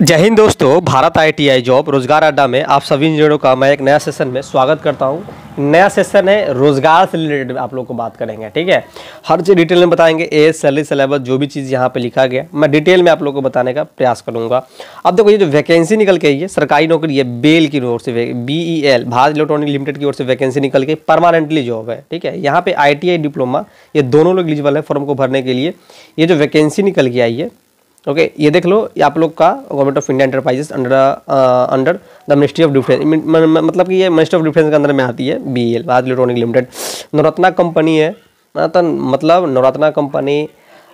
जय हिंद दोस्तों, Bharat ITI job रोजगार अड्डा में आप सभी इंजीनियरों का मैं एक नया सेशन में स्वागत करता हूं। नया सेशन है, रोजगार से रिलेटेड आप लोग को बात करेंगे। ठीक है, हर चीज़ डिटेल में बताएंगे। एज, सैलरी, सिलेबस, जो भी चीज़ यहां पे लिखा गया मैं डिटेल में आप लोग को बताने का प्रयास करूंगा। अब देखो, ये जो वैकेंसी निकल के आई है सरकारी नौकरी है, बेल की ओर से, BEL भारत इलेक्ट्रॉनिक लिमिटेड की ओर से वैकेंसी निकल के परमानेंटली जॉब है। ठीक है, यहाँ पे ITI डिप्लोमा ये दोनों लोग एलिजिबल है फॉर्म को भरने के लिए। ये जो वैकेंसी निकल के आई है, ओके, ये देख लो, ये आप लोग का government of India enterprises under the ministry of defence, मतलब कि ये मिनिस्ट्री ऑफ डिफेंस के अंदर में आती है। BEL Bharat electronic limited Navratna company है, मतलब Navratna company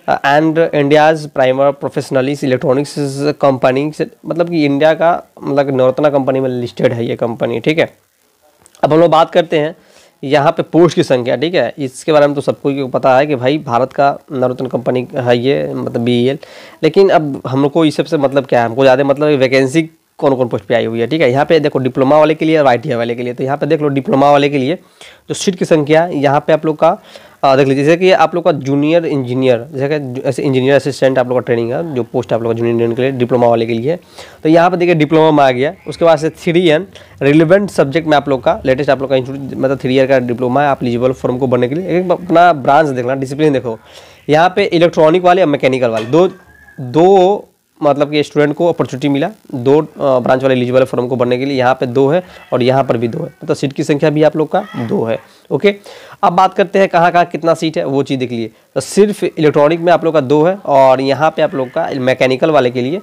and India's primer professionalist electronics company, मतलब कि इंडिया का मतलब नवरत्ना कंपनी में लिस्टेड है ये कंपनी। ठीक है, अब हम लोग बात करते हैं यहाँ पे पोस्ट की संख्या। ठीक है, इसके बारे में तो सबको पता है कि भाई भारत का नवरत्न कंपनी है ये, मतलब BEL। लेकिन अब हम लोग को इस सबसे मतलब क्या है, हमको ज़्यादा मतलब वैकेंसी कौन कौन पोस्ट पे आई हुई है। ठीक है, यहाँ पे देखो डिप्लोमा वाले के लिए और ITI वाले के लिए। तो यहाँ पे देख लो डिप्लोमा वाले के लिए जो सीट की संख्या यहाँ पे आप लोग का देख लीजिए, जैसे कि आप लोग का जूनियर इंजीनियर, जैसे कि ऐसे इंजीनियर असिस्टेंट आप लोग का ट्रेनिंग है, जो पोस्ट आप लोग का जूनियर इंजीनियर के लिए डिप्लोमा वाले के लिए। तो यहाँ पे देखिए डिप्लोमा में आ गया। उसके बाद से 3N रिलेवेंट सब्जेक्ट में आप लोग का लेटेस्ट आप लोग का इंस्टीट्यूट, मतलब 3 ईयर का डिप्लोमा है आप एलिजिबल फॉर्म को भरने के लिए। एक अपना ब्रांच देखना, डिसिप्लिन देखो, यहाँ पे इलेक्ट्रॉनिक वाले और मैकेनिकल वाले दो मतलब कि स्टूडेंट को अपॉर्चुनिटी मिला। 2 ब्रांच वाले एलिजिबल फॉर्म को भरने के लिए, यहाँ पे 2 है और यहाँ पर भी 2 है, मतलब सीट की संख्या भी आप लोग का 2 है। ओके, अब बात करते हैं कहाँ कहाँ कितना सीट है वो चीज़ देख लिए। तो सिर्फ इलेक्ट्रॉनिक में आप लोग का 2 है और यहाँ पे आप लोग का मैकेनिकल वाले के लिए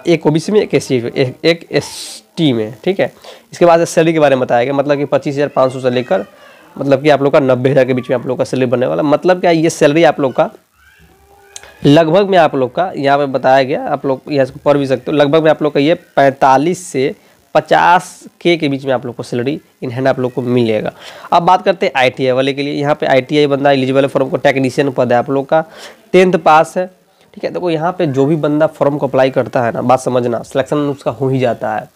एक OBC में, एक SC में, एक ST में। ठीक है, इसके बाद सैलरी के बारे में बताया गया, मतलब कि 25,500 से लेकर मतलब कि आप लोग का 90,000 के बीच में आप लोग का सैलरी बनने वाला। मतलब क्या, ये सैलरी आप लोग का लगभग में आप लोग का यहाँ पे बताया गया, आप लोग यहाँ से पढ़ भी सकते हो। लगभग में आप लोग का ये 45 से 50K के बीच में आप लोग को सैलरी इन हैंड आप लोग को मिलेगा। अब बात करते हैं ITI वाले के लिए। यहाँ पे ITI बंदा एलिजिबल है फॉर्म को, टेक्नीशियन पद है आप लोग का, 10th पास है। ठीक है, देखो यहाँ पे जो भी बंदा फॉर्म को अप्लाई करता है ना, बात समझना, सिलेक्शन उसका हो ही जाता है।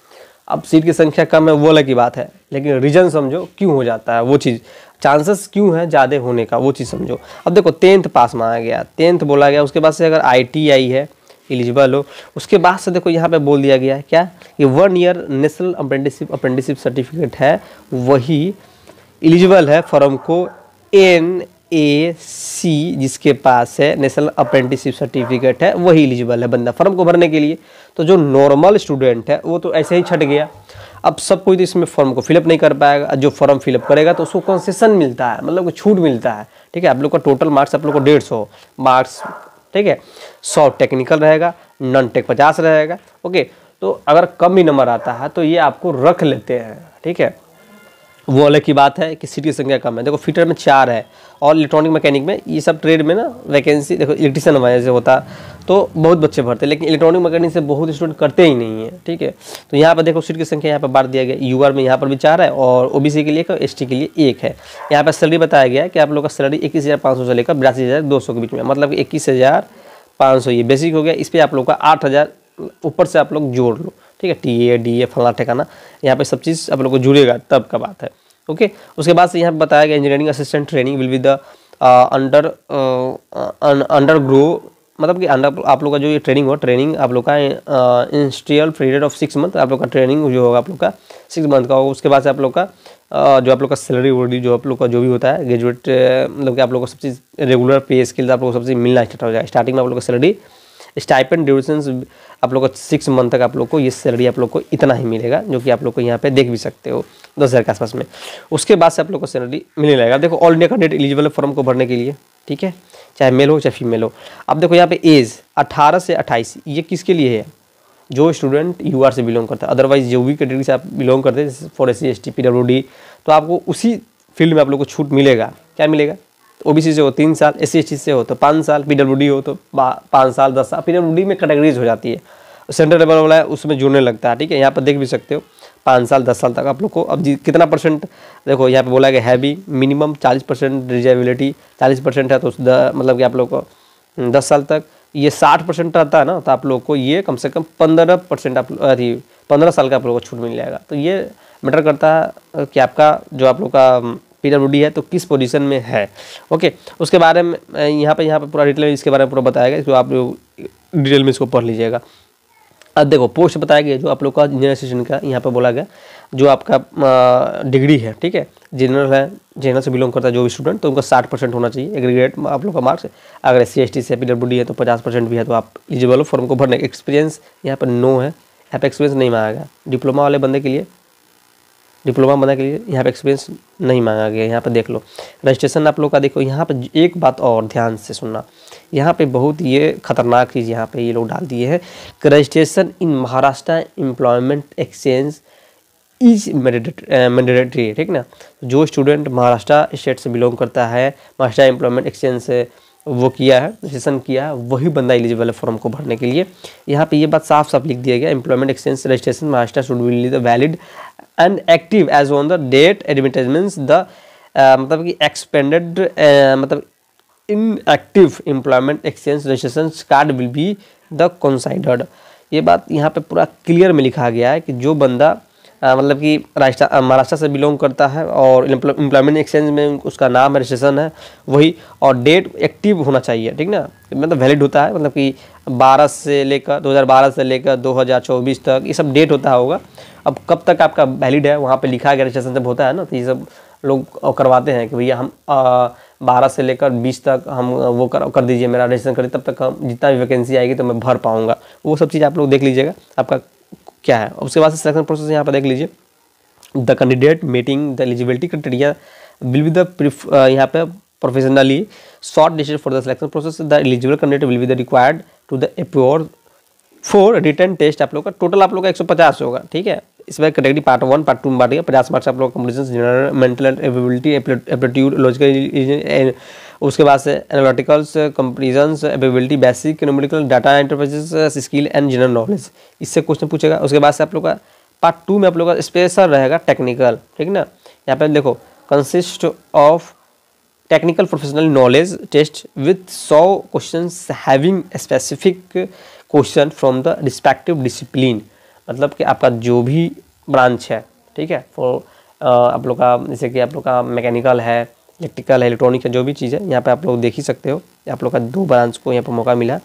अब सीट की संख्या कम है वो अलग की बात है, लेकिन रीजन समझो क्यों हो जाता है वो चीज़, चांसेस क्यों है ज़्यादा होने का वो चीज़ समझो। अब देखो 10th पास मांगा गया, 10th बोला गया, उसके बाद से अगर ITI है एलिजिबल हो, उसके बाद से देखो यहाँ पे बोल दिया गया है क्या कि 1 ईयर नेशनल अप्रेंटिसशिप सर्टिफिकेट है, वही एलिजिबल है फॉर्म को। NAC जिसके पास है नेशनल अप्रेंटिसशिप सर्टिफिकेट है, वही एलिजिबल है बंदा फॉर्म को भरने के लिए। तो जो नॉर्मल स्टूडेंट है वो तो ऐसे ही छट गया। अब सब कोई तो इसमें फॉर्म को फिलअप नहीं कर पाएगा। जो फॉर्म फिलअप करेगा तो उसको कंसेशन मिलता है, मतलब छूट मिलता है। ठीक है, आप लोग का टोटल मार्क्स आप लोग को 150 मार्क्स, ठीक है, 100 टेक्निकल रहेगा, नॉन टेक 50 रहेगा। ओके, तो अगर कम भी नंबर आता है तो ये आपको रख लेते हैं। ठीक है, वो अलग की बात है कि सीट की संख्या कम है। देखो फिटर में 4 है और इलेक्ट्रॉनिक मैकेनिक में, ये सब ट्रेड में ना वैकेंसी देखो इलेक्ट्रीशियन वजह से होता तो बहुत बच्चे भरते हैं, लेकिन इलेक्ट्रॉनिक मैकेनिक से बहुत स्टूडेंट करते ही नहीं है। ठीक है, तो यहाँ पर देखो सीट की संख्या यहाँ पर बांट दिया गया। UR में यहाँ पर भी 4 है और OBC के लिए 1 और ST के लिए 1 है। यहाँ पर सैलरी बताया गया है कि आप लोग का सैलरी 21,500 से लेकर 82,200 के बीच में, मतलब 21,500 ये बेसिक हो गया। इस पर आप लोग का 8,000 ऊपर से आप लोग जोड़ लो। ठीक है, TA DA फला ठिकाना, यहाँ पे सब चीज़ आप लोग को जुड़ेगा तब का बात है। ओके, उसके बाद से यहाँ पे बताया गया engineering assistant training will be the under grow, मतलब कि अंडर आप लोग का जो ये ट्रेनिंग हो, ट्रेनिंग आप लोग का इंस्टियल पीरियड ऑफ 6 मंथ आप लोग का ट्रेनिंग जो होगा आप लोग का 6 मंथ का होगा। उसके बाद से आप लोग का जो आप लोग का सैलरी वर्डी जो आप लोग का जो भी होता है ग्रेजुएट, मतलब कि आप लोग को सब चीज़ रेगुलर पे स्किल्स आप लोग को सब चीज़ मिलना स्टार्ट हो जाएगा। स्टार्टिंग में आप लोग का सैलरी स्टाइपेंड ड्यूरेशन आप लोग को 6 मंथ तक आप लोग को ये सैलरी आप लोग को इतना ही मिलेगा, जो कि आप लोग को यहाँ पे देख भी सकते हो 10,000 के आसपास में। उसके बाद से आप लोग को सैलरी मिलने लगेगा। देखो all India candidate eligible form को भरने के लिए, ठीक है, चाहे मेल हो चाहे फीमेल हो। अब देखो यहाँ पे एज 18 से 28 ये किसके लिए है, जो स्टूडेंट UR से बिलोंग करता है। अदरवाइज जो भी कैटेगरी से आप बिलोंग करते हैं फॉर SC ST PWD, तो आपको उसी फील्ड में आप लोग को छूट मिलेगा। क्या मिलेगा, OBC से हो 3 साल, SC ST से हो तो 5 साल, PWD हो तो 5 साल 10 साल। PWD में कैटेगरीज हो जाती है, सेंट्रल लेवल वाला है उसमें जुड़ने लगता है। ठीक है, यहाँ पर देख भी सकते हो 5 साल 10 साल तक आप लोग को। अब कितना परसेंट देखो यहाँ पे बोला गया हैवी मिनिमम 40% डिजेबिलिटी 40% है, तो मतलब कि आप लोग को 10 साल तक। ये 60% रहता है ना, तो आप लोग को ये कम से कम 15% आप 15 साल का आप लोग को छूट मिल जाएगा। तो ये मैटर करता है कि आपका जो आप लोग का PWD है तो किस पोजीशन में है। ओके, उसके बारे में यहाँ पे पूरा डिटेल इसके बारे में पूरा बताया गया, इसको आप लोग डिटेल में इसको पढ़ लीजिएगा। अब देखो पोस्ट बताया गया जो आप लोग का इंजीनियर असिस्टेंट का, यहाँ पे बोला गया जो आपका डिग्री है, ठीक है, जनरल है, जनरल से बिलोंग करता है जो भी स्टूडेंट, तो उनका 60% होना चाहिए एग्रीगेट आप लोग का मार्क्स। अगर SC ST से PWD है तो 50% भी है तो आप एलिजिबल हो फॉर्म को भरने। एक्सपीरियंस यहाँ पर नो है, यहाँ पे एक्सपीरियंस नहीं मांगा गया। डिप्लोमा वाले बंदे के लिए, डिप्लोमा बंदे के लिए यहाँ पे एक्सपीरियंस नहीं मांगा गया। यहाँ पे देख लो रजिस्ट्रेशन आप लोग का, देखो यहाँ पे एक बात और ध्यान से सुनना, यहाँ पे बहुत ये खतरनाक चीज़ यहाँ पे ये लोग डाल दिए हैं कि registration in Maharashtra employment exchange is mandatory, ठीक ना। जो स्टूडेंट महाराष्ट्र स्टेट से बिलोंग करता है, महाराष्ट्र एम्प्लॉयमेंट एक्सचेंज से वो किया है, रजिस्ट्रेशन किया है, वही बंदा एलिजिबल है फॉर्म को भरने के लिए। यहाँ पे ये बात साफ साफ लिख दिया गया, employment exchange registration Maharashtra should be valid and active as on the date advertisements the मतलब कि एक्सपेंडेड मतलब inactive employment exchange registration card will be the considered. ये बात यहाँ पे पूरा क्लियर में लिखा गया है कि जो बंदा मतलब कि महाराष्ट्र से बिलोंग करता है और एम्प्लॉयमेंट एक्सचेंज में उसका नाम रजिस्ट्रेशन है वही, और डेट एक्टिव होना चाहिए, ठीक ना, मतलब वैलिड होता है, मतलब कि 12 से लेकर 2012 से लेकर 2024 तक ये सब डेट होता होगा। अब कब तक आपका वैलिड है वहाँ पे लिखा गया, रजिस्ट्रेशन जब होता है ना तो ये सब लोग करवाते हैं कि भैया हम 12 से लेकर 20 तक हम वो कर दीजिए, मेरा रजिस्ट्रेशन करिए, तब तक हम जितना भी वैकेंसी आएगी तो मैं भर पाऊँगा। वो सब चीज़ आप लोग देख लीजिएगा आपका क्या है। उसके बाद से सिलेक्शन प्रोसेस यहाँ पर देख लीजिए, the candidate meeting the eligibility criteria will be the यहाँ पे professionally short listed for the selection process, the eligible candidate will be the required to the appear for written test. आप लोग का total आप लोग का 150 होगा, ठीक है। इसमें कैटेगरी पार्ट 1 पार्ट 2 में बांटेगा। 50 मार्क्स आप लोग completion general mental ability aptitude logical, उसके बाद से analyticals comparisons ability basic numerical data interfaces skill and general knowledge, इससे क्वेश्चन पूछेगा। उसके बाद से आप लोग का पार्ट 2 में आप लोग का स्पेशल रहेगा टेक्निकल, ठीक ना। यहाँ पे देखो consist of technical professional knowledge test with 100 questions having specific question from the respective discipline, मतलब कि आपका जो भी ब्रांच है, ठीक है, फॉर आप लोग का जैसे कि आप लोग का मैकेनिकल है, इलेक्ट्रिकल है, इलेक्ट्रॉनिक है, जो भी चीज़ है यहाँ पे आप लोग देख ही सकते हो। आप लोग का 2 ब्रांच को यहाँ पर मौका मिला,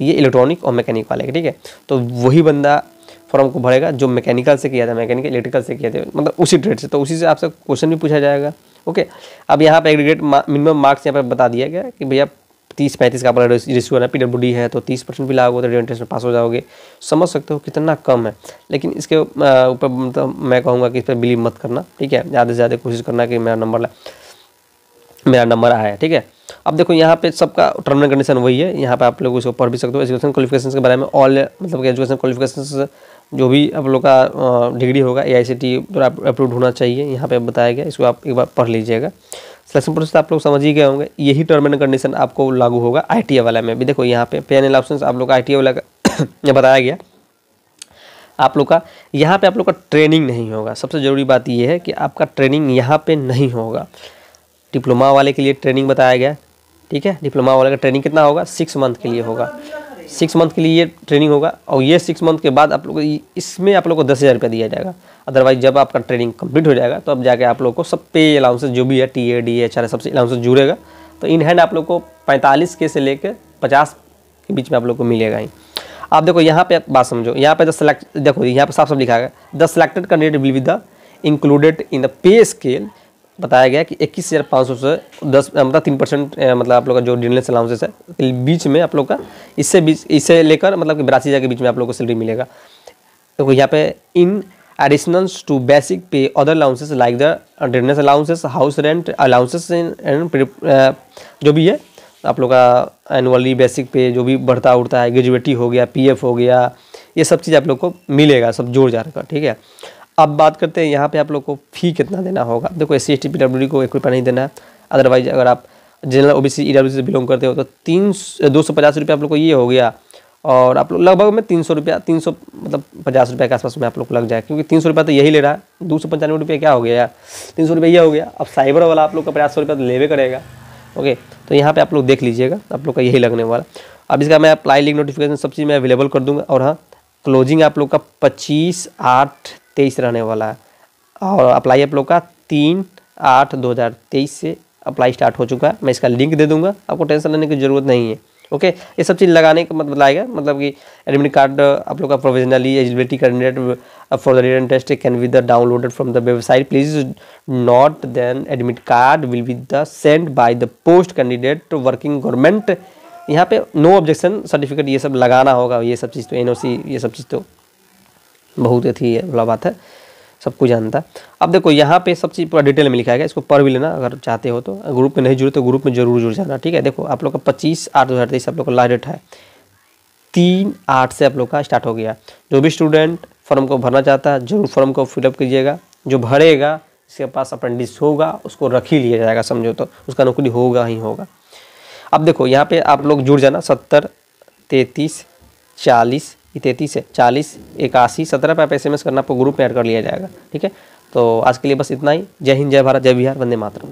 ये इलेक्ट्रॉनिक और मैकेनिक वाले का, ठीक है। तो वही बंदा फॉर्म को भरेगा जो मैकेनिकल से किया था, मैकेनिकल इलेक्ट्रिकल से किया था, मतलब उसी ट्रेड से, तो उसी से आपसे क्वेश्चन भी पूछा जाएगा। ओके, अब यहाँ पे एग्रीगेट मिनिमम मार्क्स यहाँ पे बता दिया गया कि भैया 30-35 का आपका रेशियो है, PWD है तो 30% भी लागोगे तो टेस्ट में पास हो जाओगे। समझ सकते हो कितना कम है, लेकिन इसके ऊपर मतलब मैं कहूँगा कि इस पर बिलीव मत करना, ठीक है। ज़्यादा से ज़्यादा कोशिश करना कि मेरा नंबर आया, ठीक है। अब देखो यहाँ पे सबका टर्म एंड कंडीशन वही है, यहाँ पे आप लोग उसको पढ़ भी सकते हो। एजुकेशन क्वालिफिकेशन के बारे में ऑल मतलब कि एजुकेशन क्वालिफिकेशन जो भी आप लोग का डिग्री होगा AICTE द्वारा अप्रूव्ड होना चाहिए, यहाँ पे बताया गया, इसको आप एक बार पढ़ लीजिएगा। सिलेक्शन प्रोसेस आप लोग समझ ही गए होंगे, यही टर्म एंड कंडीशन आपको लागू होगा ITA वाला में भी। देखो यहाँ पे पे एंड ऑप्शन आप लोग का ITA वाला का बताया गया आप लोग का। यहाँ पे आप लोग का ट्रेनिंग नहीं होगा, सबसे ज़रूरी बात ये है कि आपका ट्रेनिंग यहाँ पे नहीं होगा। डिप्लोमा वाले के लिए ट्रेनिंग बताया गया, ठीक है। डिप्लोमा वाले का ट्रेनिंग कितना होगा, 6 मंथ के लिए होगा, 6 मंथ के लिए ये ट्रेनिंग होगा, और ये 6 मंथ के बाद आप लोग इसमें आप लोग को 10,000 रुपये दिया जाएगा। अदरवाइज जब आपका ट्रेनिंग कंप्लीट हो जाएगा तो अब जाके आप लोग को सब पे अलाउंसेस जो भी है TA DA HRA सबसे अलाउंसेस जुड़ेगा, तो इन हैंड आप लोग को 45K से लेकर 50 के बीच में आप लोग को मिलेगा ही। आप देखो यहाँ पे बात समझो, यहाँ पे देखो यहाँ पे साफ साफ लिखा गया, the selected candidate will be the included in the pay scale. बताया गया कि 21,500 से 10 मतलब 3% मतलब आप लोग का जो डिनलेस अलाउंसेस है बीच में आप लोग का इससे लेकर मतलब कि 82,000 के बीच में आप लोग को सैलरी मिलेगा। तो यहाँ पे in additionals to basic pay other allowances like the dearness allowances, house rent allowances and जो भी है आप लोग का एनुअली बेसिक पे जो भी बढ़ता उड़ता है, ग्रेजुएटी हो गया, PF हो गया, ये सब चीज़ आप लोग को मिलेगा, सब जोड़ जा कर, ठीक है। अब बात करते हैं यहाँ पे आप लोग को फ़ी कितना देना होगा। देखो SC ST PWD को 1 रुपया नहीं देना है, अदरवाइज अगर आप जनरल OBC EWC से बिलोंग करते हो तो 250 रुपये आप लोग को ये हो गया, और आप लोग लगभग में 300 रुपया 300 मतलब 50 रुपये के आसपास में आप लोग को लग जाए, क्योंकि 300 रुपया तो यही ले रहा है, 295 रुपये क्या हो गया यार, 300 रुपये ये हो गया। अब साइबर वाला आप लोग का 50 रुपया तो लेवे करेगा, ओके। तो यहाँ पे आप लोग देख लीजिएगा, आप लोग का यही लगने वाला। अब इसका मैं अप्लाई लिंक नोटिफिकेशन सब चीज़ मैं अवेलेबल कर दूँगा, और हाँ क्लोजिंग आप लोग का 25/8/23 रहने वाला है, और अप्लाई आप लोग का 3/8/2023 से अप्लाई स्टार्ट हो चुका है। मैं इसका लिंक दे दूँगा, आपको टेंशन लेने की ज़रूरत नहीं है, ओके ये सब चीज़ लगाने का मतलब बताएगा, मतलब कि एडमिट कार्ड आप लोग का provisionally eligibility candidate for the written test can be the downloaded from the website, please note then admit card will be the send by the post candidate working government. यहाँ पे no objection certificate ये सब लगाना होगा, ये सब चीज़ तो NOC ये सब चीज़ तो बहुत अच्छी है वाला बात है, सब कुछ जानता है। अब देखो यहाँ पे सब चीज़ पूरा डिटेल में लिखा गया, इसको पढ़ भी लेना अगर चाहते हो तो। ग्रुप में नहीं जुड़े तो ग्रुप में जरूर जुड़ जाना, ठीक है। देखो आप लोग का 25/8/2023 आप लोग का लास्ट डेट है, 3/8 से आप लोग का स्टार्ट हो गया। जो भी स्टूडेंट फॉर्म को भरना चाहता है जरूर फॉर्म को फिलअप कीजिएगा। जो भरेगा जिसके पास अप्रेंटिस होगा उसको रख ही लिया जाएगा, समझो तो उसका नौकरी होगा ही होगा। अब देखो यहाँ पे आप लोग जुड़ जाना 70 33 40 33 है 40 81 17 पे आप SMS करना, आपको ग्रुप में ऐड कर लिया जाएगा, ठीक है। तो आज के लिए बस इतना ही। जय हिंद, जय भारत, जय बिहार, वंदे मातरम।